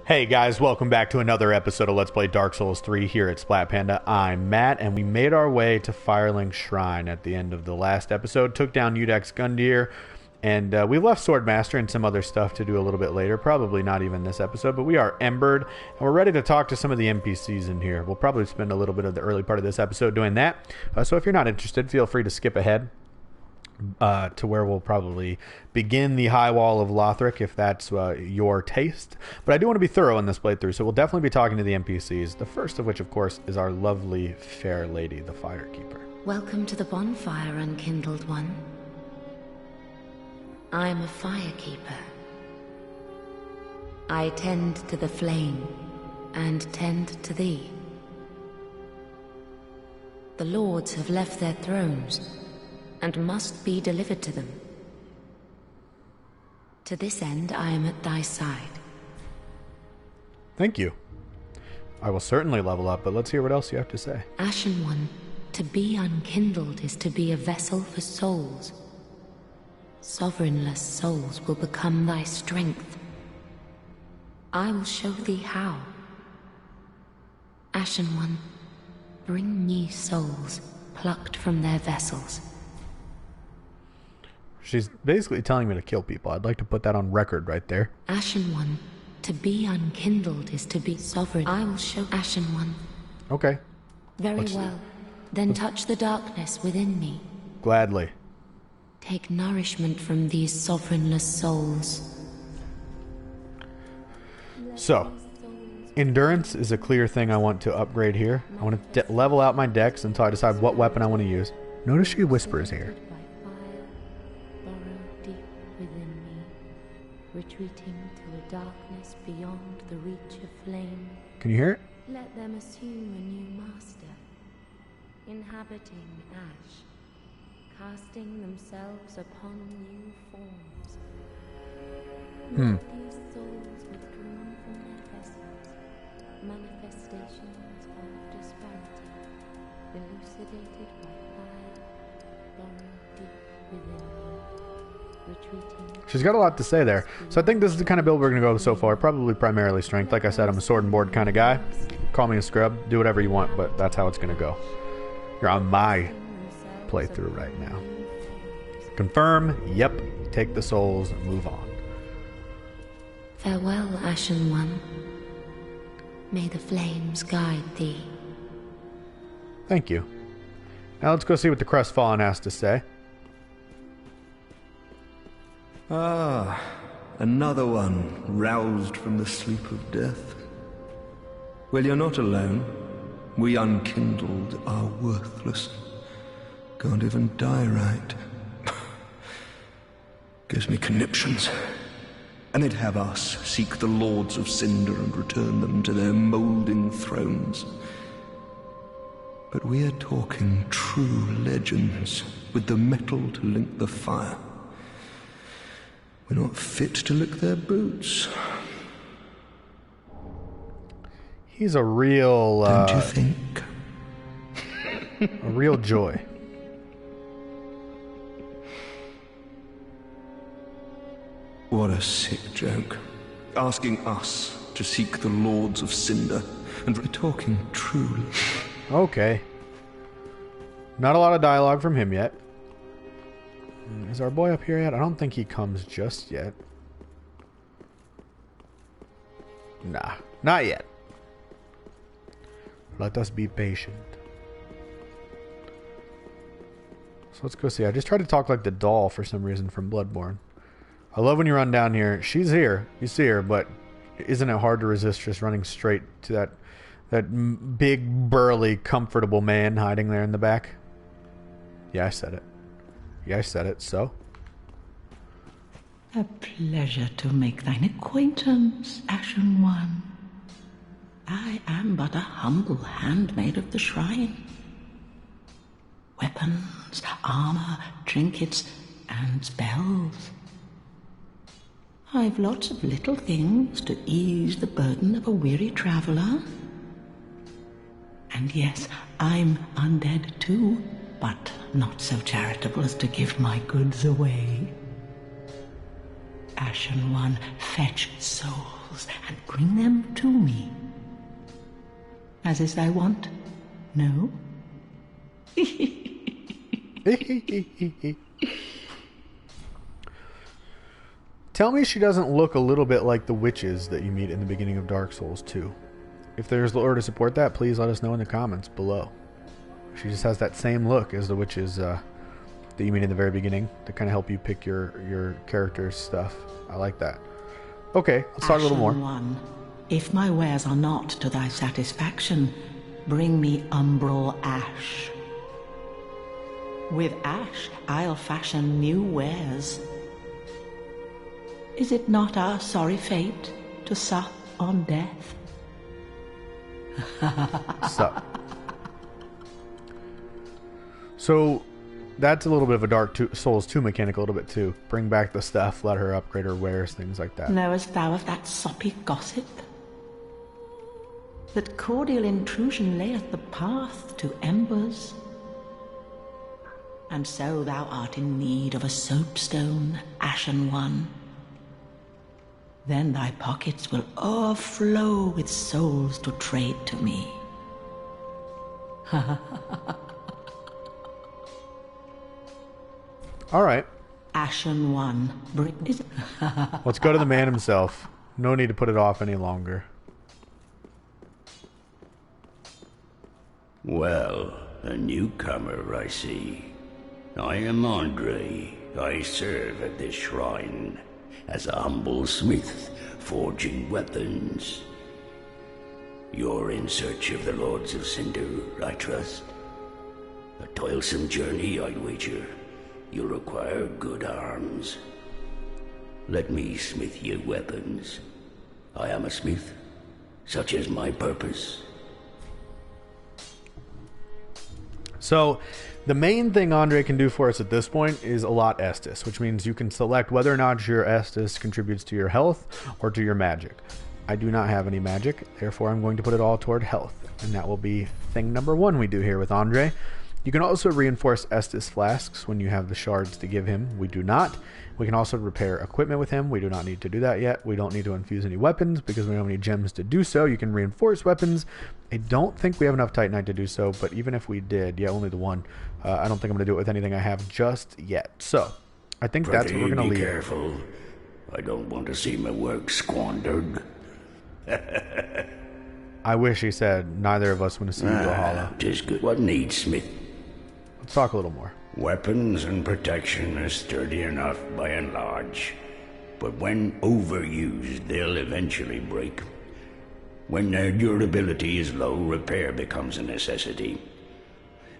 Hey guys, welcome back to another episode of Let's Play Dark Souls 3 here at Splat Panda. I'm Matt, and we made our way to Firelink Shrine at the end of the last episode, took down Udek's Gundyr, and we left Swordmaster and some other stuff to do a little bit later, probably not even this episode, but we are embered, and we're ready to talk to some of the NPCs in here. We'll probably spend a little bit of the early part of this episode doing that, so if you're not interested, feel free to skip ahead to where we'll probably begin the High Wall of Lothric, if that's your taste. But I do want to be thorough in this playthrough, so we'll definitely be talking to the NPCs, the first of which, of course, is our lovely fair lady, the Firekeeper. Welcome to the bonfire, unkindled one. I am a Firekeeper. I tend to the flame, and tend to thee. The lords have left their thrones, and must be delivered to them. To this end, I am at thy side. Thank you. I will certainly level up, but let's hear what else you have to say. Ashen One, to be unkindled is to be a vessel for souls. Sovereignless souls will become thy strength. I will show thee how. Ashen One, bring me souls plucked from their vessels. She's basically telling me to kill people. I'd like to put that on record right there. Ashen One, to be unkindled is to be sovereign. I will show Ashen One. Okay. Very well. Then touch the darkness within me. Gladly. Take nourishment from these sovereignless souls. So, endurance is a clear thing I want to upgrade here. I want to level out my dex until I decide what weapon I want to use. Notice she whispers here. Retreating to a darkness beyond the reach of flame. Can you hear it? Let them assume a new master, inhabiting ash, casting themselves upon new forms. Let these souls withdrawn from their vessels, manifestations of disparity, elucidated by fire, burrow deep within me. She's got a lot to say there. So I think this is the kind of build we're going to go so far. Probably primarily strength. Like I said, I'm a sword and board kind of guy. Call me a scrub. Do whatever you want, but that's how it's going to go. You're on my playthrough right now. Confirm. Yep. Take the souls. Move on. Farewell, Ashen One. May the flames guide thee. Thank you. Now let's go see what the Crestfallen has to say. Ah, another one roused from the sleep of death. Well, you're not alone. We unkindled are worthless. Can't even die right. Gives me conniptions. And they'd have us seek the lords of Cinder and return them to their moulding thrones. But we are talking true legends, with the metal to link the fire. We're not fit to lick their boots. He's a real... Don't you think? A real joy. What a sick joke. Asking us to seek the lords of Cinder, and we're talking truly. Okay. Not a lot of dialogue from him yet. Is our boy up here yet? I don't think he comes just yet. Nah, not yet. Let us be patient. So let's go see. I just tried to talk like the doll for some reason from Bloodborne. I love when you run down here. She's here. You see her, but isn't it hard to resist just running straight to that big, burly, comfortable man hiding there in the back? Yeah, I said it. Yeah, I said it, so? A pleasure to make thine acquaintance, Ashen One. I am but a humble handmaid of the shrine. Weapons, armor, trinkets, and spells. I've lots of little things to ease the burden of a weary traveler. And yes, I'm undead too, but not so charitable as to give my goods away. Ashen One, fetch souls. souls and bring them to me. As is thy wont, no? Tell me she doesn't look a little bit like the witches that you meet in the beginning of Dark Souls 2. If there's lore to support that, please let us know in the comments below. She just has that same look as the witches that you meet in the very beginning to kind of help you pick your character's stuff. I like that. Okay, let's talk a little more. Ashen One, if my wares are not to thy satisfaction, bring me umbral ash. With ash, I'll fashion new wares. Is it not our sorry fate to sup on death? Sup. So that's a little bit of a Dark Souls 2 mechanic a little bit too. Bring back the stuff, let her upgrade her wares, things like that. Knowest thou of that soppy gossip? That cordial intrusion layeth the path to embers. And so thou art in need of a soapstone, Ashen One. Then thy pockets will overflow with souls to trade to me. All right. Ashen One, bring... Let's go to the man himself. No need to put it off any longer. Well, a newcomer, I see. I am Andre. I serve at this shrine as a humble smith, forging weapons. You're in search of the Lords of Cinder, I trust. A toilsome journey, I'd wager. You'll require good arms. Let me smith you weapons. I am a smith, such is my purpose. So, the main thing Andre can do for us at this point is allot Estus, which means you can select whether or not your Estus contributes to your health or to your magic. I do not have any magic, therefore I'm going to put it all toward health, and that will be thing number 1 we do here with Andre. You can also reinforce Estus flasks when you have the shards to give him. We do not. We can also repair equipment with him. We do not need to do that yet. We don't need to infuse any weapons because we don't have any gems to do so. You can reinforce weapons. I don't think we have enough Titanite to do so, but even if we did, yeah, only the one. I don't think I'm going to do it with anything I have just yet. So, I think that's what we're going to leave. Be careful. I don't want to see my work squandered. I wish he said neither of us want to see you go hollow. Tis good. What needs smith? Let's talk a little more. Weapons and protection are sturdy enough by and large, but when overused, they'll eventually break. When their durability is low, repair becomes a necessity.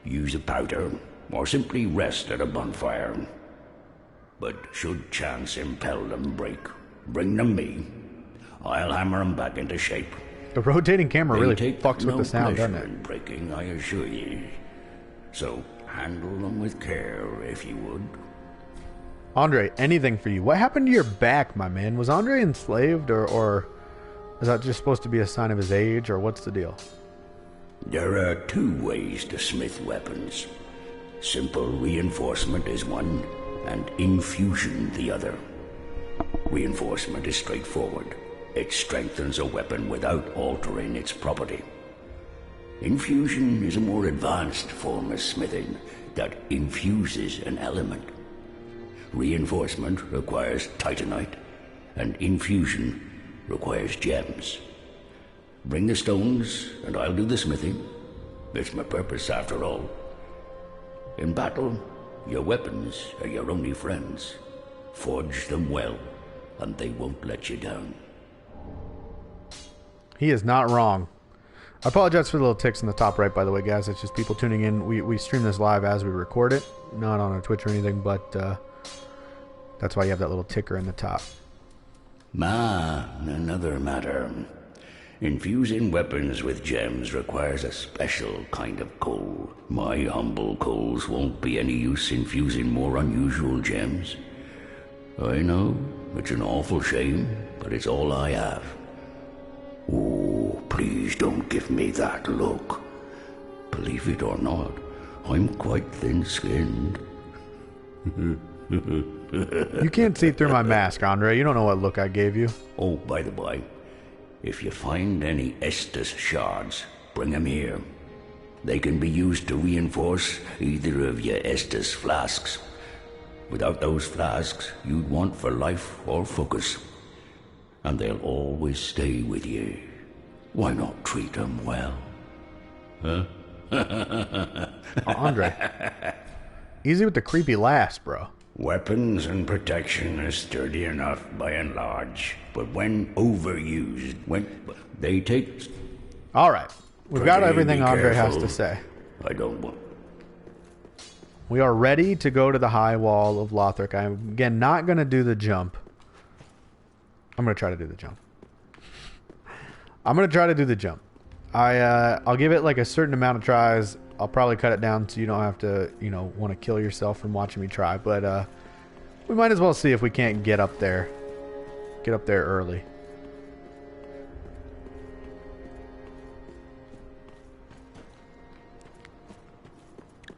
Use a powder, or simply rest at a bonfire. But should chance impel them break, bring them me. I'll hammer them back into shape. The rotating camera really They take fucks with no the sound, doesn't pleasure it? in breaking, I assure you. So handle them with care, if you would. Andre, anything for you. What happened to your back, my man? Was Andre enslaved, or is that just supposed to be a sign of his age, or what's the deal? There are 2 ways to smith weapons. Simple reinforcement is one, and infusion the other. Reinforcement is straightforward. It strengthens a weapon without altering its property. Infusion is a more advanced form of smithing that infuses an element. Reinforcement requires titanite, and infusion requires gems. Bring the stones, and I'll do the smithing. It's my purpose, after all. In battle, your weapons are your only friends. Forge them well, and they won't let you down. He is not wrong. I apologize for the little ticks in the top right, by the way, guys. It's just people tuning in. We stream this live as we record it, not on a Twitch or anything, but that's why you have that little ticker in the top. Another matter. Infusing weapons with gems requires a special kind of coal. My humble coals won't be any use infusing more unusual gems. I know, it's an awful shame, but it's all I have. Oh, please don't give me that look. Believe it or not, I'm quite thin-skinned. You can't see through my mask, Andre. You don't know what look I gave you. Oh, by the by, If you find any Estus shards, bring 'em here. They can be used to reinforce either of your Estus flasks. Without those flasks, you'd want for life or focus. And they'll always stay with you. Why not treat 'em well? Huh? Andre. Easy with the creepy laughs, bro. Weapons and protection are sturdy enough by and large, but when overused, they take... All right. We've got Pretty everything be Andre has careful. to say. I don't want... We are ready to go to the high wall of Lothric. I'm, again, not going to do the jump. I'm going to try to do the jump. I'm going to try to do the jump. I'll give it like a certain amount of tries. I'll probably cut it down so you don't have to, you know, want to kill yourself from watching me try. But we might as well see if we can't get up there. Get up there early.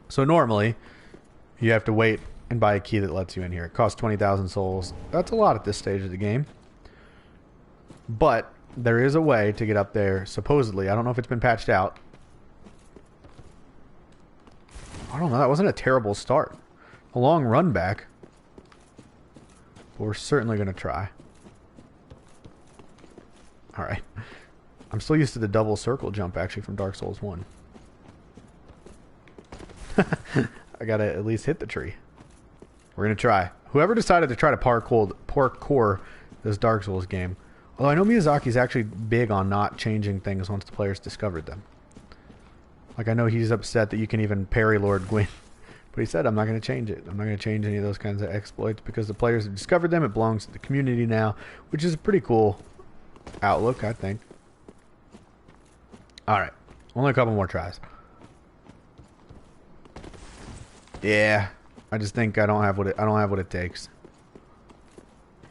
So normally, you have to wait and buy a key that lets you in here. It costs 20,000 souls. That's a lot at this stage of the game. But there is a way to get up there, supposedly. I don't know if it's been patched out. I don't know. That wasn't a terrible start. A long run back. But we're certainly going to try. Alright. I'm still used to the double circle jump, actually, from Dark Souls 1. I gotta at least hit the tree. We're gonna try. Whoever decided to try to parkour this Dark Souls game. Although I know Miyazaki's actually big on not changing things once the players discovered them. Like, I know he's upset that you can even parry Lord Gwyn. But he said, I'm not going to change it. I'm not going to change any of those kinds of exploits because the players have discovered them. It belongs to the community now, which is a pretty cool outlook, I think. Alright. Only a couple more tries. Yeah. I just think I don't have what it takes.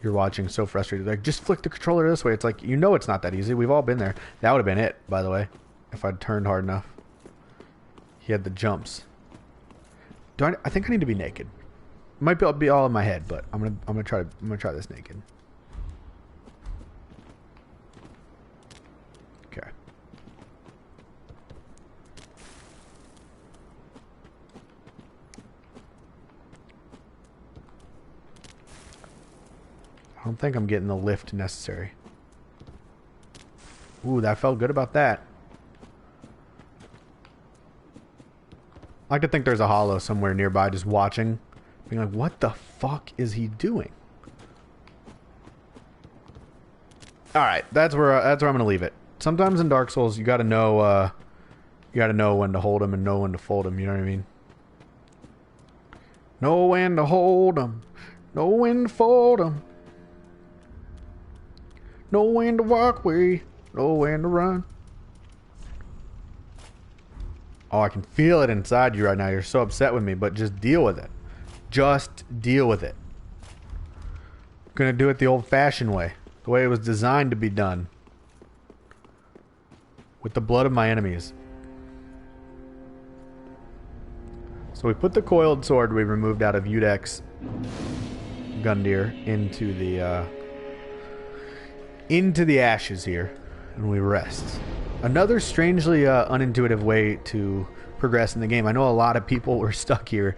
You're watching so frustrated. Like, just flick the controller this way. It's like, you know it's not that easy. We've all been there. That would have been it, by the way. If I'd turned hard enough. He had the jumps. I think I need to be naked. It might be all in my head, but I'm gonna try this naked. Okay. I don't think I'm getting the lift necessary. Ooh, that felt good about that. I like to think there's a hollow somewhere nearby just watching. Being like, what the fuck is he doing? Alright, that's where I'm gonna leave it. Sometimes in Dark Souls you gotta know when to hold him and know when to fold him, you know what I mean? Know when to hold him, know when to fold him. Know when to walk away, know when to run. Oh, I can feel it inside you right now. You're so upset with me, but just deal with it. Just deal with it. I'm gonna do it the old-fashioned way. The way it was designed to be done. With the blood of my enemies. So we put the coiled sword we removed out of Udek's Gundyr into the ashes here, and we rest. Another strangely unintuitive way to progress in the game. I know a lot of people were stuck here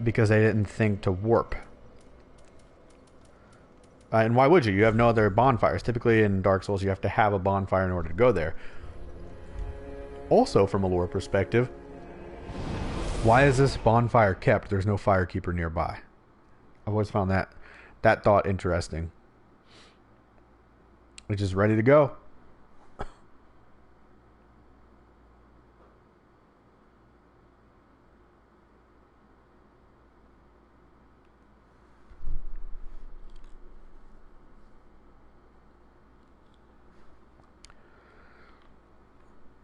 because they didn't think to warp. And why would you? You have no other bonfires. Typically in Dark Souls you have to have a bonfire in order to go there. Also, from a lore perspective, why is this bonfire kept? There's no firekeeper nearby. I've always found that thought interesting. We're just ready to go.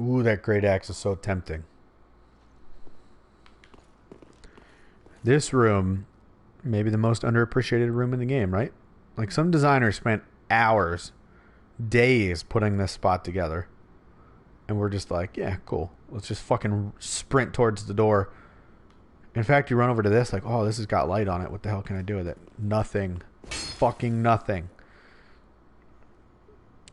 Ooh, that great axe is so tempting. This room, maybe the most underappreciated room in the game, right? Like, some designers spent hours, days putting this spot together. And we're just like, yeah, cool. Let's just fucking sprint towards the door. In fact, you run over to this, like, oh, this has got light on it. What the hell can I do with it? Nothing. Fucking nothing.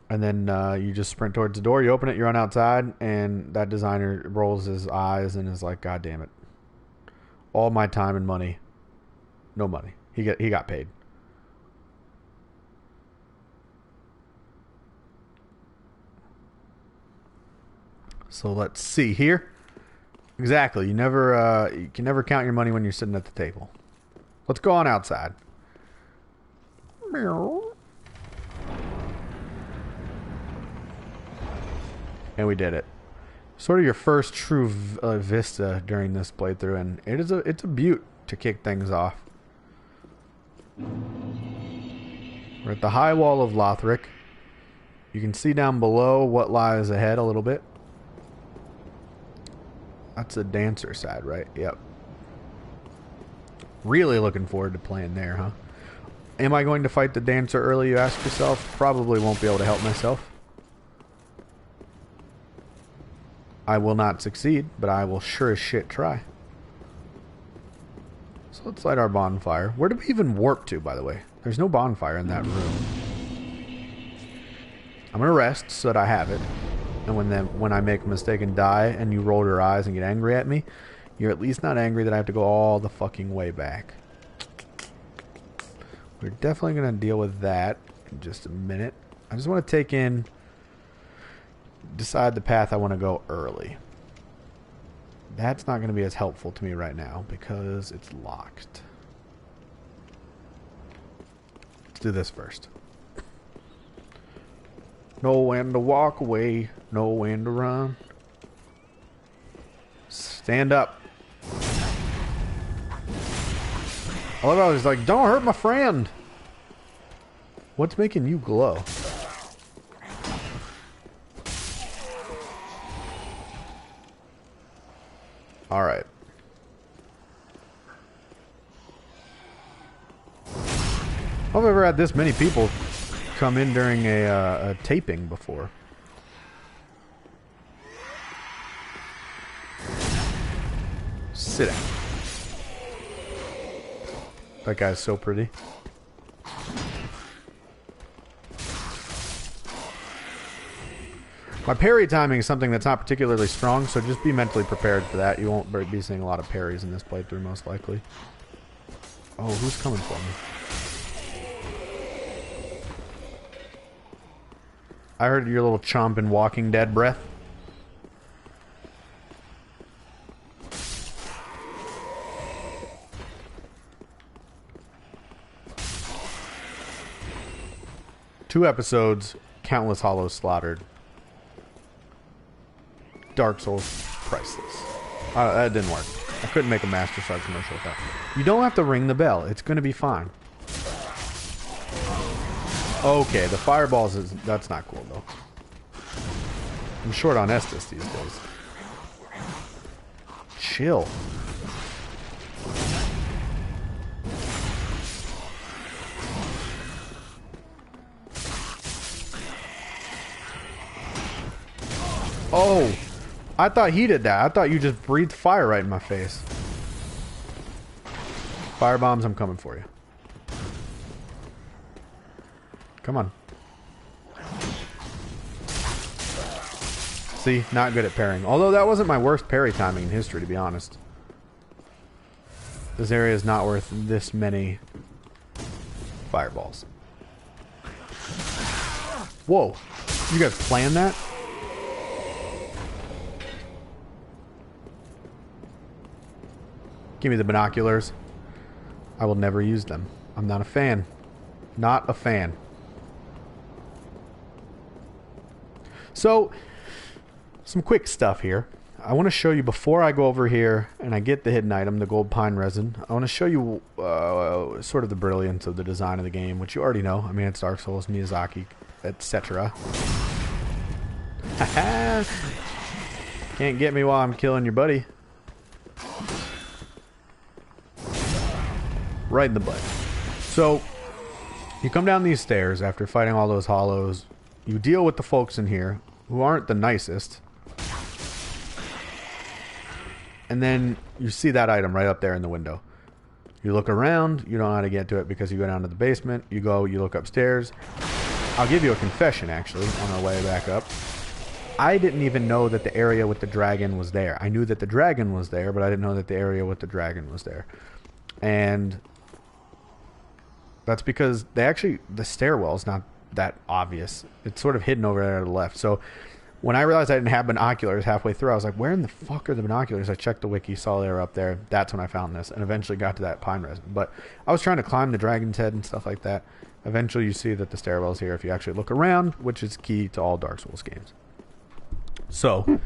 And then you just sprint towards the door. You open it, you run outside, and that designer rolls his eyes and is like, God damn it. All my time and money. No money. He got paid. So let's see here. Exactly. You can never count your money when you're sitting at the table. Let's go on outside. And we did it. Sort of your first true vista during this playthrough, and it's a beaut to kick things off. We're at the high wall of Lothric. You can see down below what lies ahead a little bit. That's the dancer side, right? Yep. Really looking forward to playing there, huh? Am I going to fight the dancer early, you ask yourself? Probably won't be able to help myself. I will not succeed, but I will sure as shit try. So let's light our bonfire. Where did we even warp to, by the way? There's no bonfire in that room. I'm going to rest so that I have it. And when I make a mistake and die and you roll your eyes and get angry at me, you're at least not angry that I have to go all the fucking way back. We're definitely going to deal with that in just a minute. I just want to decide the path I want to go early. That's not going to be as helpful to me right now because it's locked. Let's do this first. Know when to walk away, know when to run. Stand up. I love how he's like, don't hurt my friend. What's making you glow? Alright. I've never had this many people come in during a taping before. Sit down. That guy's so pretty. My parry timing is something that's not particularly strong, so just be mentally prepared for that. You won't be seeing a lot of parries in this playthrough, most likely. Oh, who's coming for me? I heard your little chomping Walking Dead breath. Two episodes, countless hollows slaughtered. Dark Souls, priceless. That didn't work. I couldn't make a Master Sword commercial with that. You don't have to ring the bell. It's going to be fine. Okay, the fireballs that's not cool though. I'm short on Estus these days. Chill. Oh, I thought he did that. I thought you just breathed fire right in my face. Fire bombs, I'm coming for you. Come on. See, not good at parrying. Although that wasn't my worst parry timing in history, to be honest. This area is not worth this many fireballs. Whoa. You guys planned that? Give me the binoculars. I will never use them. I'm not a fan. Not a fan. So, some quick stuff here. I want to show you before I go over here and I get the hidden item, the gold pine resin. I want to show you sort of the brilliance of the design of the game, which you already know. I mean, it's Dark Souls, Miyazaki, etc. Can't get me while I'm killing your buddy. Right in the butt. So, you come down these stairs after fighting all those hollows. You deal with the folks in here who aren't the nicest. And then you see that item right up there in the window. You look around. You don't know how to get to it because you go down to the basement. You look upstairs. I'll give you a confession, actually, on our way back up. I didn't even know that the area with the dragon was there. I knew that the dragon was there, but I didn't know that the area with the dragon was there. And that's because the stairwell's not that obvious. It's sort of hidden over there to the left. So when I realized I didn't have binoculars halfway through, I was like, where in the fuck are the binoculars? I checked the wiki, saw they were up there. That's when I found this, and eventually got to that pine resin. But I was trying to climb the dragon's head and stuff like that. Eventually you see that the stairwell's here if you actually look around, which is key to all Dark Souls games. So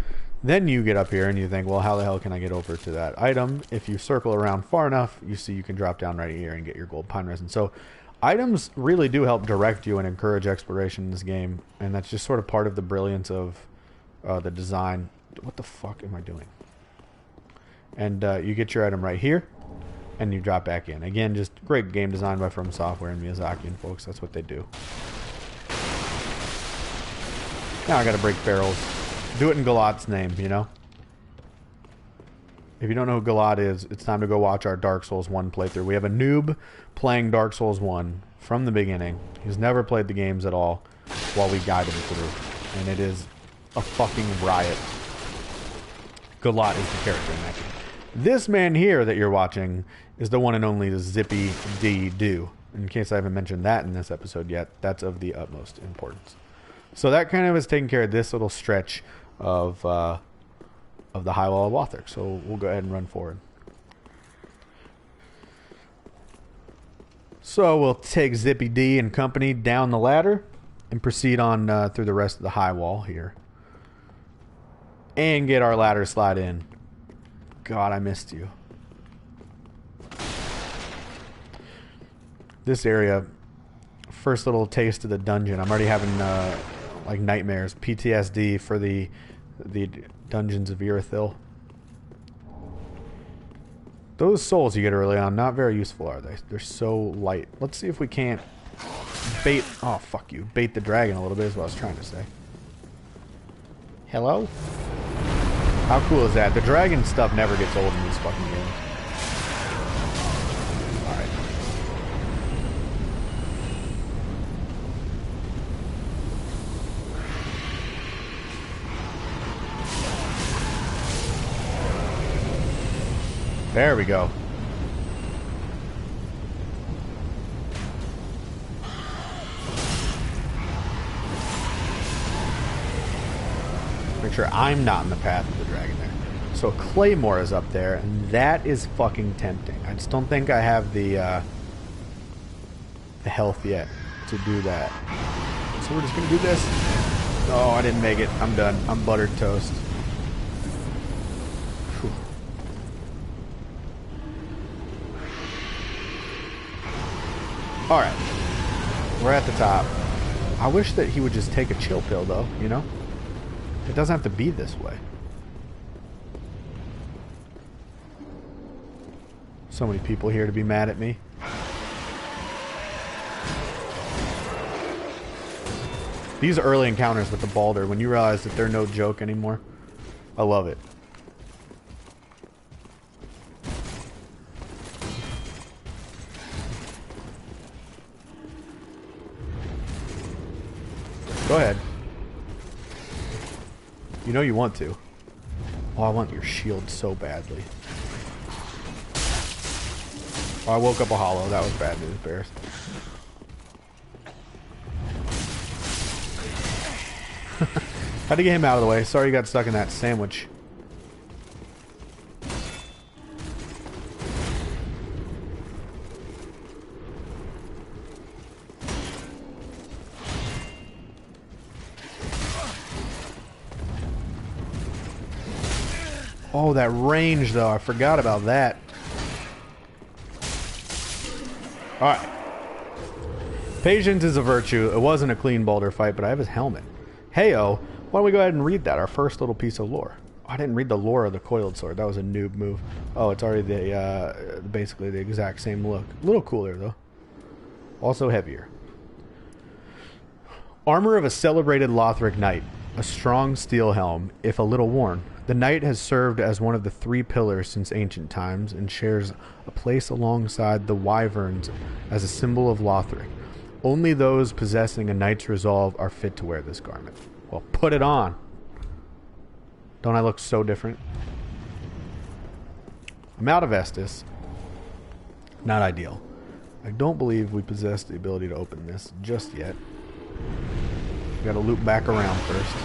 then you get up here and you think, well, how the hell can I get over to that item? If you circle around far enough, you see you can drop down right here and get your gold pine resin. So items really do help direct you and encourage exploration in this game, and that's just sort of part of the brilliance of the design. What the fuck am I doing? And you get your item right here, and you drop back in. Again, just great game design by FromSoftware and Miyazaki and folks. That's what they do. Now I gotta break barrels. Do it in Galat's name, you know? If you don't know who Galat is, it's time to go watch our Dark Souls 1 playthrough. We have a noob playing Dark Souls 1 from the beginning. He's never played the games at all while we guide him through. And it is a fucking riot. Galat is the character in that game. This man here that you're watching is the one and only Zippy D Doo. In case I haven't mentioned that in this episode yet, that's of the utmost importance. So that kind of is taking care of this little stretch of the High Wall of Lothric. So we'll go ahead and run forward. So we'll take Zippy D and company down the ladder and proceed on through the rest of the High Wall here. And get our ladder slide in. God, I missed you. This area, first little taste of the dungeon. I'm already having like nightmares, PTSD for the dungeons of Irithyll. Those souls you get early on, not very useful, are they? They're so light. Let's see if we can't bait... Oh, fuck you. Bait the dragon a little bit is what I was trying to say. Hello? How cool is that? The dragon stuff never gets old in these fucking games. Alright. There we go. Make sure I'm not in the path of the dragon there. So Claymore is up there, and that is fucking tempting. I just don't think I have the health yet to do that. So we're just gonna do this. Oh, I didn't make it. I'm done. I'm buttered toast. Whew. Alright. We're at the top. I wish that he would just take a chill pill, though, you know? It doesn't have to be this way. So many people here to be mad at me. These early encounters with the Balder, when you realize that they're no joke anymore, I love it. Go ahead. You know you want to. Oh, I want your shield so badly. Oh, I woke up a hollow. That was bad news, Bears. Had to get him out of the way. Sorry you got stuck in that sandwich. Oh, that range, though. I forgot about that. Alright. Patience is a virtue. It wasn't a clean Balder fight, but I have his helmet. Heyo, why don't we go ahead and read that? Our first little piece of lore. Oh, I didn't read the lore of the coiled sword. That was a noob move. Oh, it's already the basically the exact same look. A little cooler, though. Also heavier. Armor of a celebrated Lothric knight. A strong steel helm, if a little worn. The knight has served as one of the three pillars since ancient times and shares a place alongside the wyverns as a symbol of Lothric. Only those possessing a knight's resolve are fit to wear this garment. Well, put it on. Don't I look so different? I'm out of Estus. Not ideal. I don't believe we possess the ability to open this just yet. We gotta loop back around first.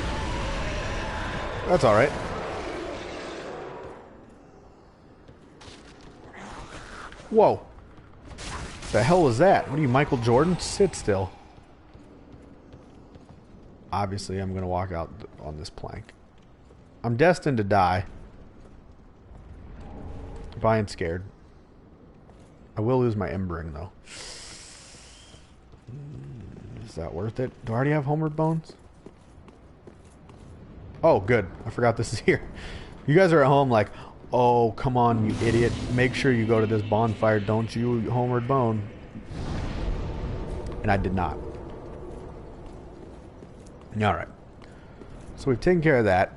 That's alright. Whoa. The hell was that? What are you, Michael Jordan? Sit still. Obviously, I'm going to walk out on this plank. I'm destined to die. If I ain't scared. I will lose my embering, though. Is that worth it? Do I already have homeward bones? Oh, good. I forgot this is here. You guys are at home like, oh, come on, you idiot. Make sure you go to this bonfire. Don't you homeward bone. And I did not. Alright. So we've taken care of that.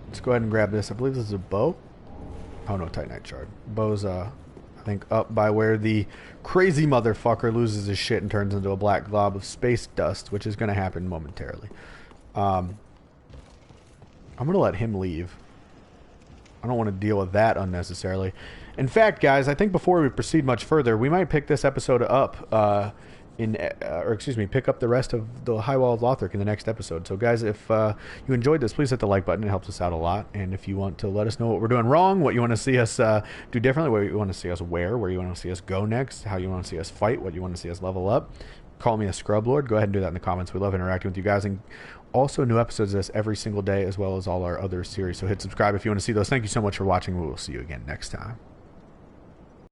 Let's go ahead and grab this. I believe this is a bow. Oh, no, Titanite shard. Bow's, I think, up by where the crazy motherfucker loses his shit and turns into a black glob of space dust, which is going to happen momentarily. I'm going to let him leave. I don't want to deal with that unnecessarily. In fact, guys, I think before we proceed much further, we might pick this episode up, pick up the rest of the High Wall of Lothric in the next episode. So, guys, if you enjoyed this, please hit the like button. It helps us out a lot. And if you want to let us know what we're doing wrong, what you want to see us do differently, where you want to see us wear, where you want to see us go next, how you want to see us fight, what you want to see us level up, call me a scrub lord. Go ahead and do that in the comments. We love interacting with you guys. And also new episodes of this every single day, as well as all our other series. So hit subscribe if you want to see those. Thank you so much for watching. We will see you again next time.